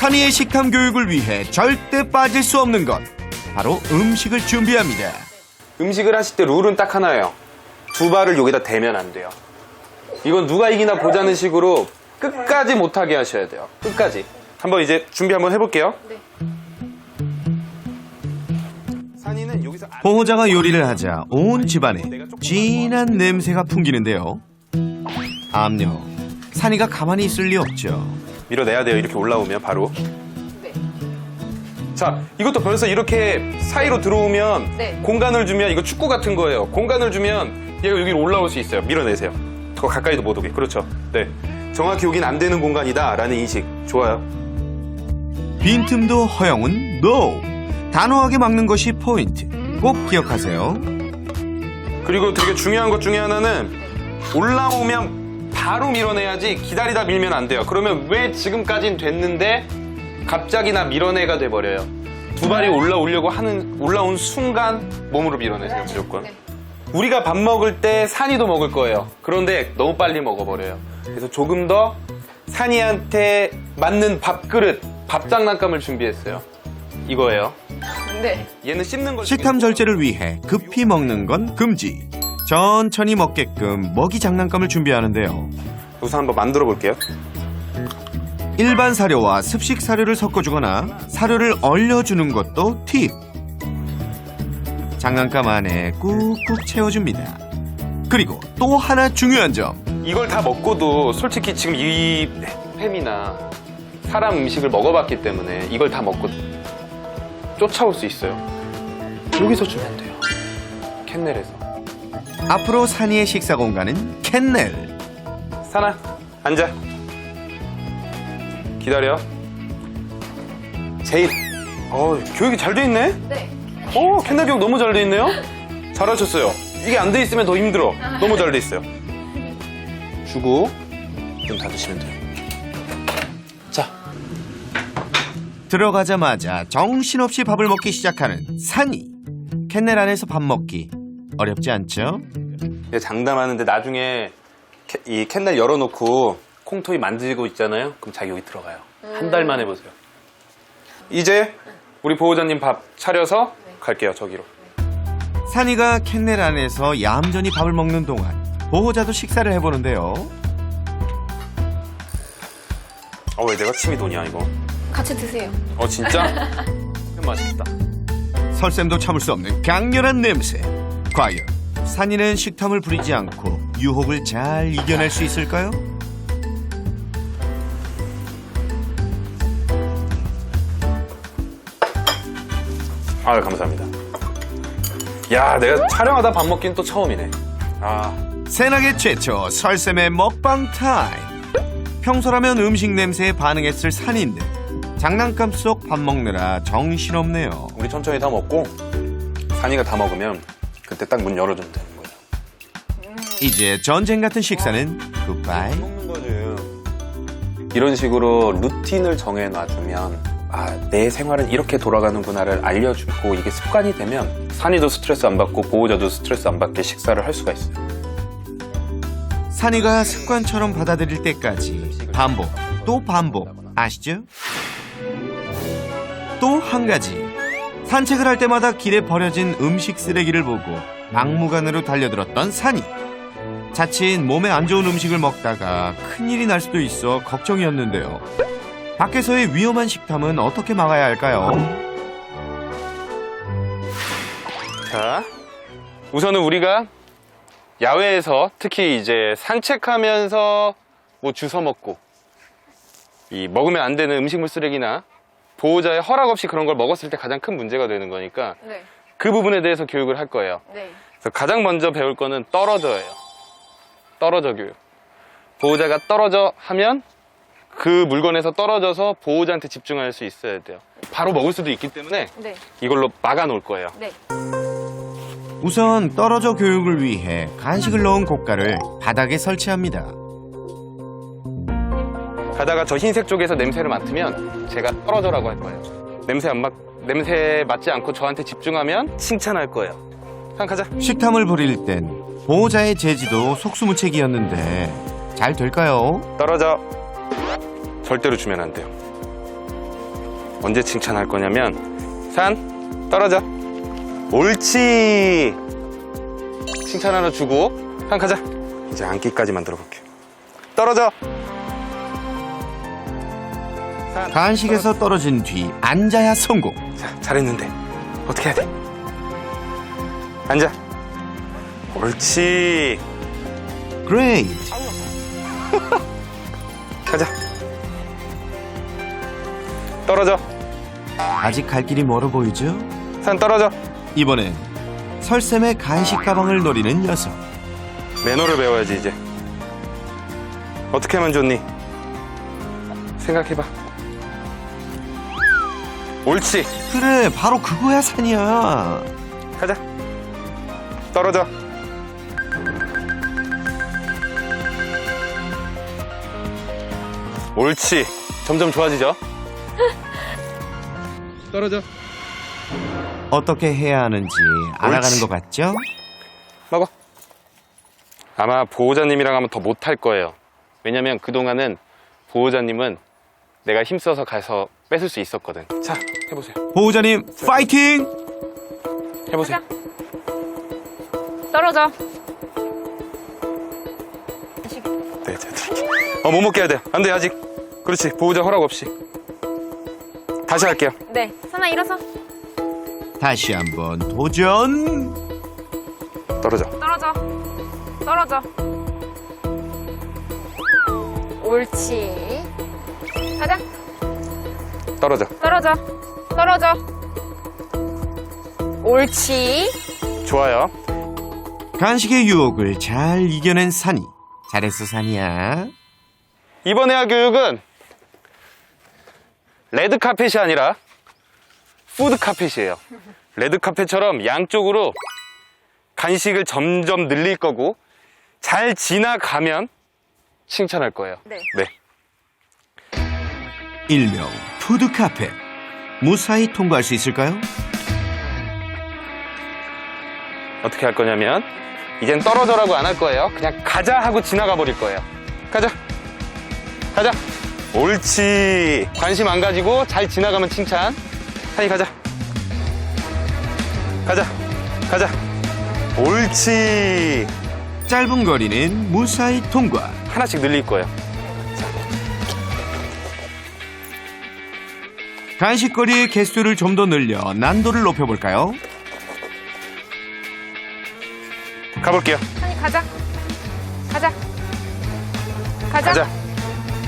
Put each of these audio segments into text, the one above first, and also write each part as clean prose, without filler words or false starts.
산이의 식탐 교육을 위해 절대 빠질 수 없는 것, 바로 음식을 준비합니다. 음식을 하실 때 룰은 딱 하나예요. 두 발을 여기다 대면 안 돼요. 이건 누가 이기나 보자는 식으로 끝까지 못하게 하셔야 돼요. 끝까지. 한번 이제 준비 한번 해볼게요. 네. 산이는 여기서 보호자가 요리를 하자 온 집안에 진한 냄새가 풍기는데요. 암요, 산이가 가만히 있을 리 없죠. 밀어내야 돼요. 이렇게 올라오면 바로. 네. 자, 이것도 벌써 이렇게 사이로 들어오면 네. 공간을 주면 이거 축구 같은 거예요. 공간을 주면 얘가 여기로 올라올 수 있어요. 밀어내세요. 더 가까이도 못 오게. 그렇죠. 네. 정확히 여긴 안 되는 공간이다라는 인식. 좋아요. 빈틈도 허용은 NO! 단호하게 막는 것이 포인트. 꼭 기억하세요. 그리고 되게 중요한 것 중에 하나는 올라오면 바로 밀어내야지 기다리다 밀면 안 돼요. 그러면 왜 지금까진 됐는데 갑자기 나 밀어내가 돼버려요. 두 발이 올라온 순간 몸으로 밀어내세요. 무조건. 네. 우리가 밥 먹을 때 산이도 먹을 거예요. 그런데 너무 빨리 먹어버려요. 그래서 조금 더 산이한테 맞는 밥그릇, 밥 장난감을 준비했어요. 이거예요. 네. 얘는 씹는 걸 식탐 절제를 위해 급히 먹는 건 금지. 천천히 먹게끔 먹이 장난감을 준비하는데요. 우선 한번 만들어 볼게요. 일반 사료와 습식 사료를 섞어주거나 사료를 얼려주는 것도 팁. 장난감 안에 꾹꾹 채워줍니다. 그리고 또 하나 중요한 점. 이걸 다 먹고도 솔직히 지금 이 햄이나 사람 음식을 먹어봤기 때문에 이걸 다 먹고 쫓아올 수 있어요. 여기서 주면 돼요. 캔넬에서. 앞으로 산이의 식사 공간은 캔넬. 산아, 앉아. 기다려. 제일. 교육이 잘 돼 있네? 네. 캔넬 교육 너무 잘 돼 있네요? 잘하셨어요. 이게 안 돼 있으면 더 힘들어. 너무 잘 돼 있어요. 주고, 좀 닫으시면 돼요. 자. 들어가자마자 정신없이 밥을 먹기 시작하는 산이. 캔넬 안에서 밥 먹기 어렵지 않죠? 장담하는데 나중에 이 캔넬 열어놓고 콩토이 만들고 있잖아요. 그럼 자기 여기 들어가요. 한 달만 해보세요. 이제 우리 보호자님 밥 차려서 갈게요. 저기로. 산이가 캔넬 안에서 얌전히 밥을 먹는 동안 보호자도 식사를 해보는데요. 왜 내가 침이 도냐 이거. 같이 드세요. 진짜? 맛있겠다. 설쌤도 참을 수 없는 강렬한 냄새. 과연 산이는 식탐을 부리지 않고 유혹을 잘 이겨낼 수 있을까요? 감사합니다. 야, 내가 촬영하다 밥 먹기는 또 처음이네. 새나게 최초 설쌤의 먹방 타임. 평소라면 음식 냄새에 반응했을 산인데 장난감 속 밥 먹느라 정신없네요. 우리 천천히 다 먹고 산이가 다 먹으면 그때 딱 문 열어주면 되는 거예요. 이제 전쟁 같은 식사는 굿바이. 먹는 거지. 이런 식으로 루틴을 정해놔주면 내 생활은 이렇게 돌아가는구나를 알려주고 이게 습관이 되면 산이도 스트레스 안 받고 보호자도 스트레스 안 받게 식사를 할 수가 있어요. 산이가 습관처럼 받아들일 때까지 반복 또 반복. 아시죠? 또 한 가지. 산책을 할 때마다 길에 버려진 음식 쓰레기를 보고 막무가내로 달려들었던 산이. 자칫 몸에 안 좋은 음식을 먹다가 큰일이 날 수도 있어 걱정이었는데요. 밖에서의 위험한 식탐은 어떻게 막아야 할까요? 자, 우선은 우리가 야외에서 특히 이제 산책하면서 뭐 주워 먹고 이 먹으면 안 되는 음식물 쓰레기나 보호자의 허락 없이 그런 걸 먹었을 때 가장 큰 문제가 되는 거니까 네. 그 부분에 대해서 교육을 할 거예요. 네. 그래서 가장 먼저 배울 거는 떨어져예요. 떨어져 교육. 보호자가 떨어져 하면 그 물건에서 떨어져서 보호자한테 집중할 수 있어야 돼요. 바로 먹을 수도 있기 때문에 네. 이걸로 막아 놓을 거예요. 네. 우선 떨어져 교육을 위해 간식을 넣은 고가를 바닥에 설치합니다. 가다가 저 흰색 쪽에서 냄새를 맡으면 제가 떨어져라고 할 거예요. 냄새 맡지 않고 저한테 집중하면 칭찬할 거예요. 한 가자. 식탐을 부릴 땐 보호자의 제지도 속수무책이었는데 잘 될까요? 떨어져. 절대로 주면 안 돼요. 언제 칭찬할 거냐면 산 떨어져. 옳지. 칭찬 하나 주고 산 가자. 이제 앉기까지 만들어 볼게. 떨어져. 산, 간식에서 떨어진 뒤 앉아야 성공. 자, 잘했는데 어떻게 해야 돼? 앉아. 옳지. Great. 가자. 떨어져. 아직 갈 길이 멀어 보이죠? 산 떨어져. 이번엔 설쌤의 간식 가방을 노리는 녀석. 매너를 배워야지 이제. 어떻게 하면 좋니? 생각해봐. 옳지. 그래, 바로 그거야 산이야. 가자. 떨어져. 옳지. 점점 좋아지죠? 떨어져. 어떻게 해야 하는지 알아가는 옳지. 것 같죠? 먹어. 아마 보호자님이랑 하면 더 못할 거예요. 왜냐면 그동안은 보호자님은 내가 힘써서 가서 뺏을 수 있었거든. 자, 해보세요. 보호자님 파이팅! 해보세요. 떨어져. 네, 제가 드릴게요. 못 먹게 해야 돼. 안 돼, 아직. 그렇지. 보호자 허락 없이. 다시 할게요. 네. 선아 일어서. 다시 한번 도전. 떨어져. 떨어져. 떨어져. 옳지. 가자. 떨어져. 떨어져. 떨어져. 옳지. 좋아요. 간식의 유혹을 잘 이겨낸 산이. 잘했어 산이야. 이번 해학 교육은 레드 카펫이 아니라 푸드 카펫이에요. 레드 카펫처럼 양쪽으로 간식을 점점 늘릴 거고 잘 지나가면 칭찬할 거예요. 네. 네. 일명 푸드 카페. 무사히 통과할 수 있을까요? 어떻게 할 거냐면 이젠 떨어져라고 안 할 거예요. 그냥 가자 하고 지나가 버릴 거예요. 가자. 가자. 옳지. 관심 안 가지고 잘 지나가면 칭찬. 산이 가자. 가자. 가자. 옳지. 짧은 거리는 무사히 통과. 하나씩 늘릴 거예요. 간식거리의 개수를 좀 더 늘려 난도를 높여볼까요? 가볼게요. 선이 가자. 가자. 가자. 가자.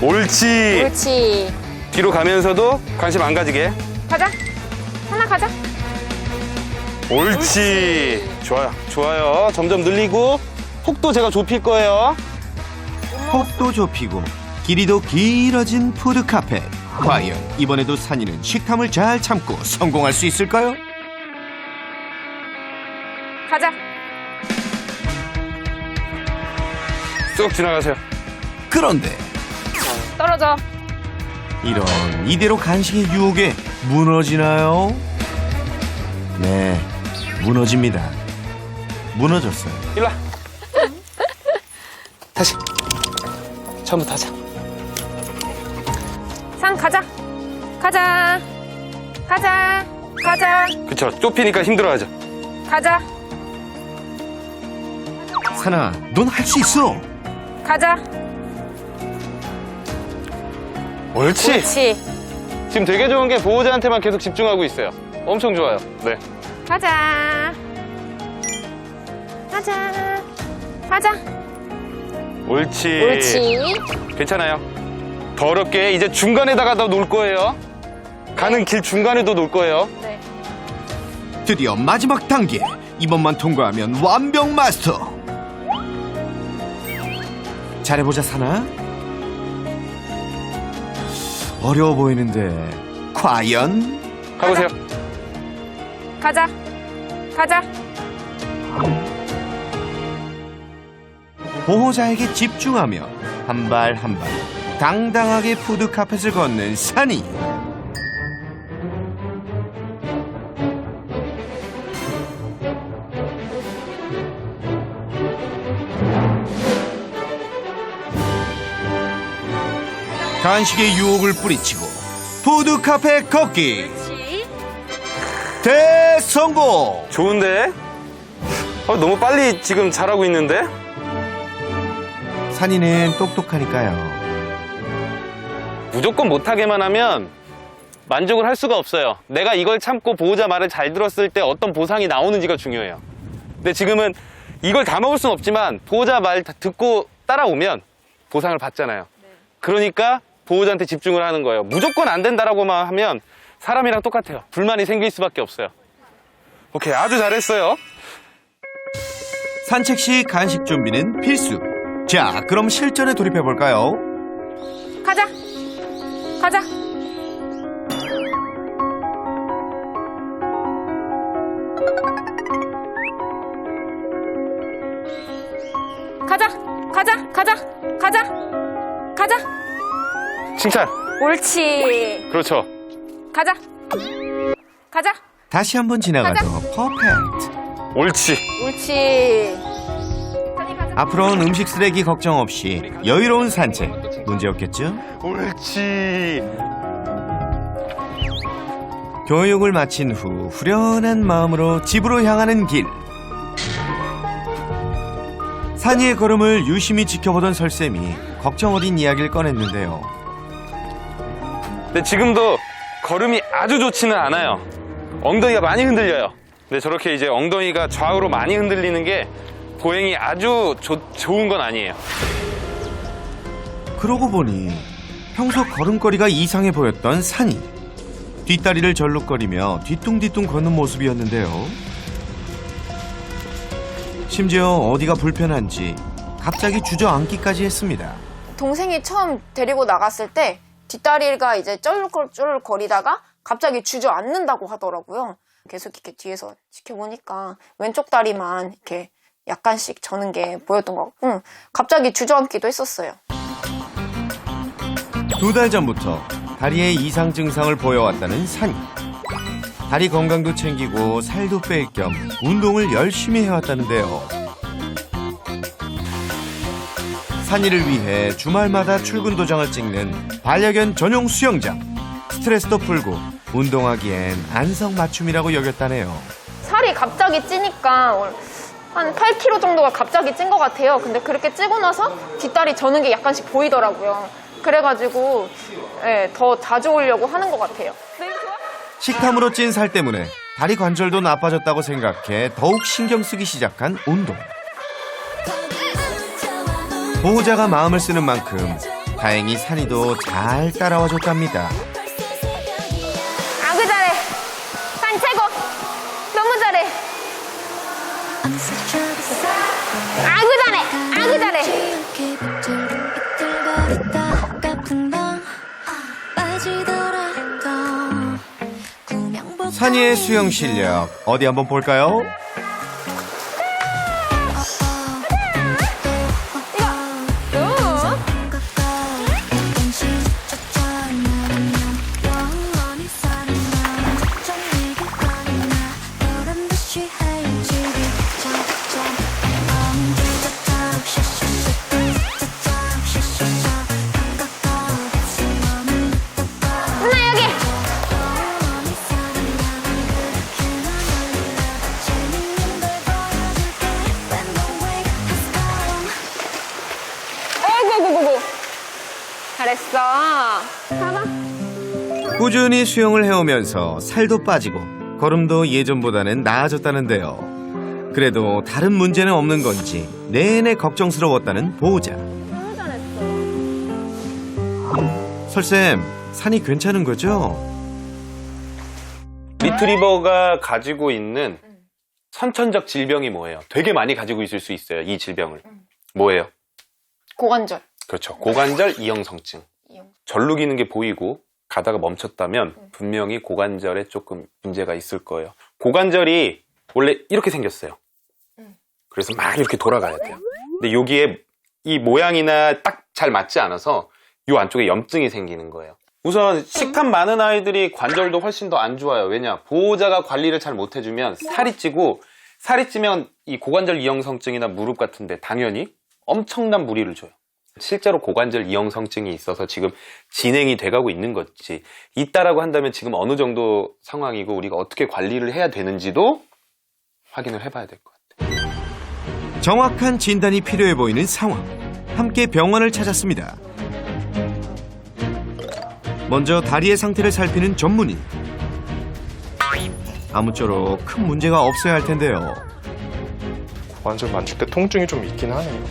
옳지. 옳지. 뒤로 가면서도 관심 안 가지게. 가자. 선아 가자. 옳지. 좋아요. 좋아요. 점점 늘리고 폭도 제가 좁힐 거예요. 폭도 좁히고 길이도 길어진 푸드 카페. 과연 이번에도 산이는 식탐을 잘 참고 성공할 수 있을까요? 가자. 쭉 지나가세요. 그런데 떨어져. 이런 이대로 간식의 유혹에 무너지나요? 네, 무너집니다. 무너졌어요. 일로 와. 다시. 처음부터 하자. 산 가자. 가자. 가자. 가자. 그쵸. 좁히니까 힘들어하죠. 가자. 산아, 넌 할 수 있어. 가자. 옳지. 옳지. 지금 되게 좋은 게 보호자한테만 계속 집중하고 있어요. 엄청 좋아요. 네. 가자. 가자. 가자. 옳지. 옳지. 괜찮아요. 더 어렵게 이제 중간에다가 더 놓을 거예요. 가는 길 중간에도 놓을 거예요. 네. 드디어 마지막 단계. 이번만 통과하면 완벽 마스터. 잘해보자 산아. 어려워 보이는데 과연? 가보세요. 가자. 가자. 보호자에게 집중하며 한 발 한 발 당당하게 푸드 카펫을 걷는 산이. 간식의 유혹을 뿌리치고 푸드 카페 걷기 대성공! 좋은데? 너무 빨리 지금 잘하고 있는데? 산이는 똑똑하니까요. 무조건 못하게만 하면 만족을 할 수가 없어요. 내가 이걸 참고 보호자 말을 잘 들었을 때 어떤 보상이 나오는지가 중요해요. 근데 지금은 이걸 다 먹을 순 없지만 보호자 말 듣고 따라오면 보상을 받잖아요. 그러니까 보호자한테 집중을 하는 거예요. 무조건 안 된다라고만 하면 사람이랑 똑같아요. 불만이 생길 수밖에 없어요. 오케이, 아주 잘했어요. 산책 시 간식 준비는 필수. 자, 그럼 실전에 돌입해 볼까요? 가자. 가자. 가자. 가자. 가자. 가자. 가자. 칭찬. 옳지. 그렇죠. 가자. 가자. 다시 한번 지나가도 퍼펙트. 옳지. 옳지. 산이 가자. 앞으로는 음식 쓰레기 걱정 없이 여유로운 산책. 문제 없겠죠? 옳지. 교육을 마친 후 후련한 마음으로 집으로 향하는 길. 산이의 걸음을 유심히 지켜보던 설쌤이 걱정 어린 이야기를 꺼냈는데요. 근데 지금도 걸음이 아주 좋지는 않아요. 엉덩이가 많이 흔들려요. 근데 저렇게 이제 엉덩이가 좌우로 많이 흔들리는 게 보행이 아주 좋은 건 아니에요. 그러고 보니 평소 걸음걸이가 이상해 보였던 산이 뒷다리를 절룩거리며 뒤뚱뒤뚱 걷는 모습이었는데요. 심지어 어디가 불편한지 갑자기 주저앉기까지 했습니다. 동생이 처음 데리고 나갔을 때 뒷다리가 이제 쩔룩쩔룩 거리다가 갑자기 주저앉는다고 하더라고요. 계속 이렇게 뒤에서 지켜보니까 왼쪽 다리만 이렇게 약간씩 저는 게 보였던 것 같고 갑자기 주저앉기도 했었어요. 2달 전부터 다리에 이상 증상을 보여왔다는 산이. 다리 건강도 챙기고 살도 뺄 겸 운동을 열심히 해왔다는데요. 산이를 위해 주말마다 출근 도장을 찍는 반려견 전용 수영장. 스트레스도 풀고 운동하기엔 안성맞춤이라고 여겼다네요. 살이 갑자기 찌니까 한 8kg 정도가 갑자기 찐 것 같아요. 근데 그렇게 찌고 나서 뒷다리 저는 게 약간씩 보이더라고요. 그래가지고 더 자주 오려고 하는 것 같아요. 식탐으로 찐 살 때문에 다리 관절도 나빠졌다고 생각해 더욱 신경 쓰기 시작한 운동. 보호자가 마음을 쓰는 만큼 다행히 산이도 잘 따라와줬답니다. 아그 잘해. 산 최고. 너무 잘해. 아그 잘해. 아그 잘해. 산이의 수영 실력 어디 한번 볼까요? 누나 여기. 어이구구구구. 잘했어. 봐봐. 꾸준히 수영을 해오면서 살도 빠지고 걸음도 예전보다는 나아졌다는데요. 그래도 다른 문제는 없는 건지 내내 걱정스러웠다는 보호자. 너무 잘했어. 설쌤, 산이 괜찮은 거죠? 리트리버가 가지고 있는 선천적 질병이 뭐예요? 되게 많이 가지고 있을 수 있어요, 이 질병을. 뭐예요? 고관절. 그렇죠. 고관절 이형성증. 절룩이는 게 보이고 가다가 멈췄다면 분명히 고관절에 조금 문제가 있을 거예요. 고관절이 원래 이렇게 생겼어요. 그래서 막 이렇게 돌아가야 돼요. 근데 여기에 이 모양이나 딱 잘 맞지 않아서 이 안쪽에 염증이 생기는 거예요. 우선 식탐 많은 아이들이 관절도 훨씬 더 안 좋아요. 왜냐? 보호자가 관리를 잘 못해주면 살이 찌고, 살이 찌면 이 고관절 이형성증이나 무릎 같은데 당연히 엄청난 무리를 줘요. 실제로 고관절 이형성증이 있어서 지금 진행이 돼가고 있는 거지. 있다라고 한다면 지금 어느 정도 상황이고 우리가 어떻게 관리를 해야 되는지도 확인을 해봐야 될 것 같아요. 정확한 진단이 필요해 보이는 상황. 함께 병원을 찾았습니다. 먼저 다리의 상태를 살피는 전문의. 아무쪼록 큰 문제가 없어야 할 텐데요. 고관절 만질 때 통증이 좀 있긴 하네요.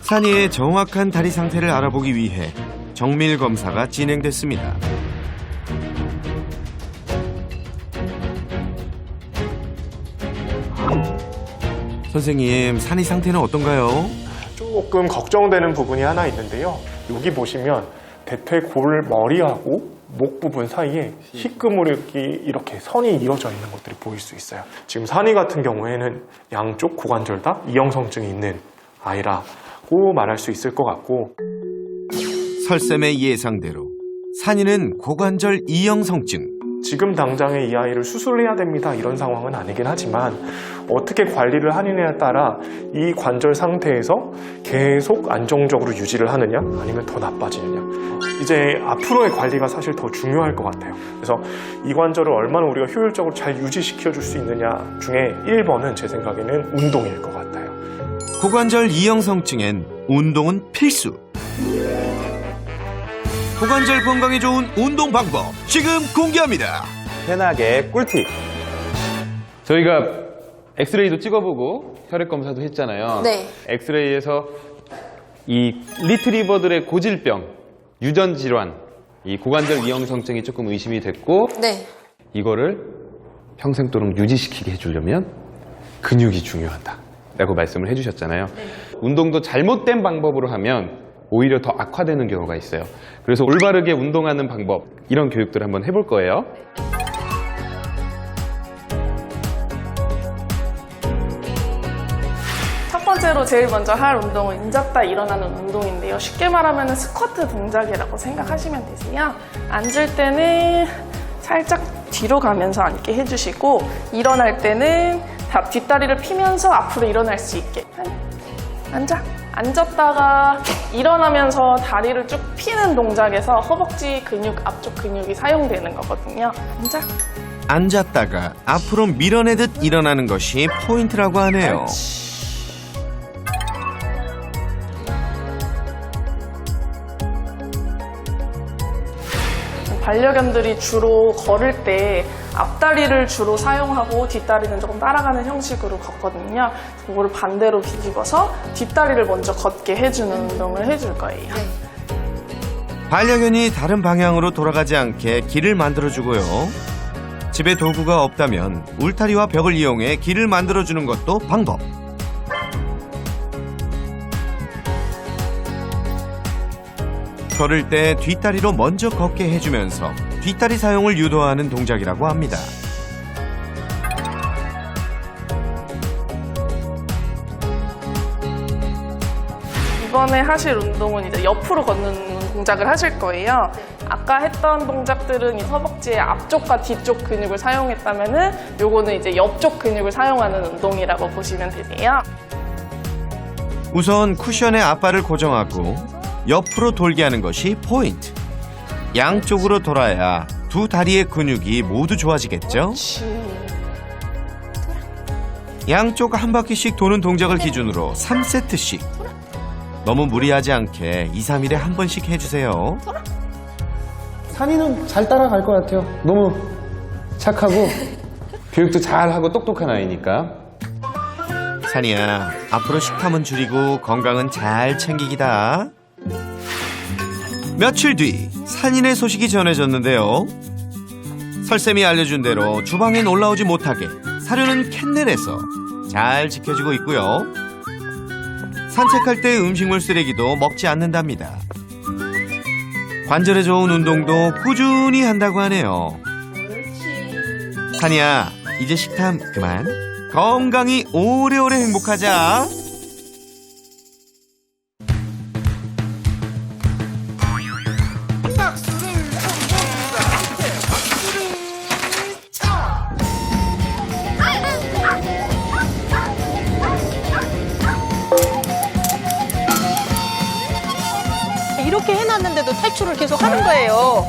산이의 정확한 다리 상태를 알아보기 위해 정밀 검사가 진행됐습니다. 선생님, 산이 상태는 어떤가요? 조금 걱정되는 부분이 하나 있는데요. 여기 보시면 대퇴골 머리하고 목 부분 사이에 희끄무르기 이렇게 선이 이어져 있는 것들이 보일 수 있어요. 지금 산이 같은 경우에는 양쪽 고관절 다 이형성증이 있는 아이라고 말할 수 있을 것 같고, 설쌤의 예상대로 산이는 고관절 이형성증. 지금 당장에 이 아이를 수술해야 됩니다 이런 상황은 아니긴 하지만 어떻게 관리를 하느냐에 따라 이 관절 상태에서 계속 안정적으로 유지를 하느냐 아니면 더 나빠지느냐, 이제 앞으로의 관리가 사실 더 중요할 것 같아요. 그래서 이 관절을 얼마나 우리가 효율적으로 잘 유지시켜 줄 수 있느냐 중에 1번은 제 생각에는 운동일 것 같아요. 고관절 이형성증엔 운동은 필수. 고관절 건강에 좋은 운동 방법 지금 공개합니다. 편하게 꿀팁. 저희가 엑스레이도 찍어보고 혈액 검사도 했잖아요. 네. 엑스레이에서 이 리트리버들의 고질병, 유전 질환, 이 고관절 이형성증이 조금 의심이 됐고, 네. 이거를 평생도록 유지시키게 해주려면 근육이 중요하다라고 말씀을 해주셨잖아요. 운동도 잘못된 방법으로 하면 오히려 더 악화되는 경우가 있어요. 그래서 올바르게 운동하는 방법, 이런 교육들을 한번 해볼 거예요. 첫 번째로 제일 먼저 할 운동은 앉았다 일어나는 운동인데요. 쉽게 말하면 스쿼트 동작이라고 생각하시면 되세요. 앉을 때는 살짝 뒤로 가면서 앉게 해주시고, 일어날 때는 뒷다리를 피면서 앞으로 일어날 수 있게. 앉아. 앉았다가 일어나면서 다리를 쭉 피는 동작에서 허벅지 근육, 앞쪽 근육이 사용되는 거거든요. 앉아. 앉았다가 앞으로 밀어내듯 일어나는 것이 포인트라고 하네요. 반려견들이 주로 걸을 때 앞다리를 주로 사용하고 뒷다리는 조금 따라가는 형식으로 걷거든요. 그거를 반대로 뒤집어서 뒷다리를 먼저 걷게 해주는 운동을 해줄 거예요. 반려견이 다른 방향으로 돌아가지 않게 길을 만들어주고요. 집에 도구가 없다면 울타리와 벽을 이용해 길을 만들어주는 것도 방법. 걸을 때 뒷다리로 먼저 걷게 해주면서 뒷다리 사용을 유도하는 동작이라고 합니다. 이번에 하실 운동은 이제 옆으로 걷는 동작을 하실 거예요. 아까 했던 동작들은 이 허벅지의 앞쪽과 뒤쪽 근육을 사용했다면은 요거는 이제 옆쪽 근육을 사용하는 운동이라고 보시면 되세요. 우선 쿠션에 앞발을 고정하고 옆으로 돌게 하는 것이 포인트. 양쪽으로 돌아야 두 다리의 근육이 모두 좋아지겠죠? 양쪽 한 바퀴씩 도는 동작을 기준으로 3세트씩. 너무 무리하지 않게 2, 3일에 한 번씩 해주세요. 산이는 잘 따라갈 것 같아요. 너무 착하고 교육도 잘하고 똑똑한 아이니까. 산이야, 앞으로 식탐은 줄이고 건강은 잘 챙기기다. 며칠 뒤 산인의 소식이 전해졌는데요. 설쌤이 알려준 대로 주방에 올라오지 못하게 사료는 캔넬에서 잘 지켜주고 있고요. 산책할 때 음식물 쓰레기도 먹지 않는답니다. 관절에 좋은 운동도 꾸준히 한다고 하네요. 산이야, 이제 식탐 그만. 건강히 오래오래 행복하자. 이렇게 해놨는데도 탈출을 계속 하는 거예요.